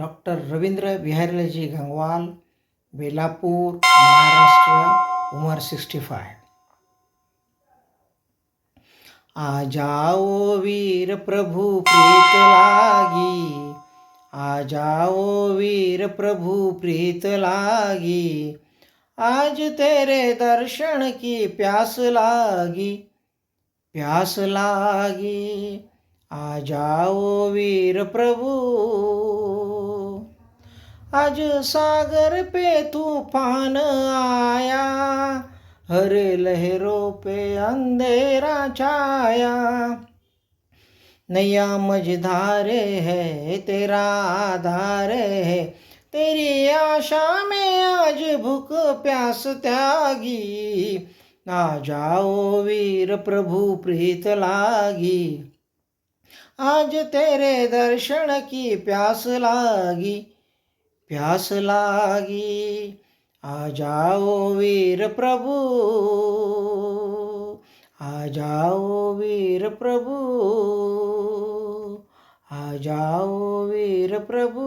Doctor Ravindra बिहारीलालजी Gangwal, Belapur, Maharashtra, उमर 65। आ जाओ वीर प्रभु प्रीत लागी, आ जाओ वीर प्रभु प्रीत लागी, आज तेरे दर्शन की प्यास लागी, प्यास लागी। आ जाओ वीर प्रभु, आज सागर पे तूफान आया, हर लहरों पे अंधेरा छाया, नैया मझधारे है तेरा आधार है, तेरी आशा में आज भूख प्यास त्यागी, आ जाओ वीर प्रभु प्रीत लागी, आज तेरे दर्शन की प्यास लागी, प्यास लागी। आ जाओ वीर प्रभु, आ जाओ वीर प्रभु, आ जाओ वीर प्रभु।